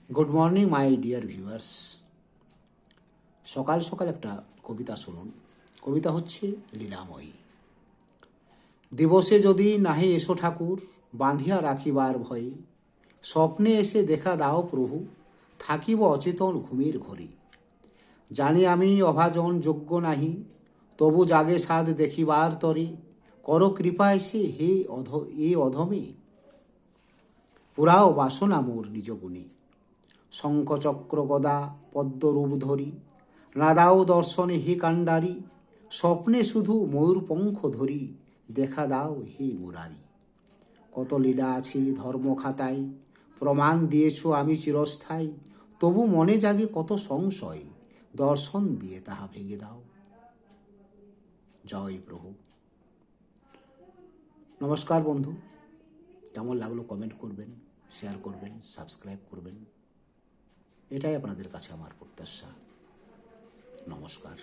Good morning my dear viewers. সকাল সকাল একটা কবিতা শুনুন। কবিতা হচ্ছে লীলাময়ী। দিবসে যদি নাহি এসো ঠাকুর, বাঁধিয়া রাখিবার ভয়ে, স্বপ্নে এসে দেখা দাও প্রভু, থাকিব অচেতন ঘুমের ঘরে। জানি আমি অভাজন যোগ্য নাহি, তবু জাগে সাধ দেখিবার তরে, কর কৃপা এসে হে এ অধমে, পুরাও বাসনা মোর নিজ গুণে। শঙ্খচক্র গদা পদ্মরূপ ধরি, নাদাও দর্শনে হে কাণ্ডারি, স্বপ্নে শুধু ময়ূরপঙ্খ ধরি, দেখা দাও হে মুরারি। কত লীলা আছে ধর্মখাতায়, প্রমাণ দিয়েছ আমি চিরস্থায়ী, তবু মনে জাগে কত সংশয়, দর্শন দিয়ে তাহা ভেঙে দাও। জয় প্রভু। নমস্কার বন্ধু, কেমন লাগলো কমেন্ট করবেন, শেয়ার করবেন, সাবস্ক্রাইব করবেন, এটাই আপনাদের কাছে আমার প্রত্যাশা। নমস্কার।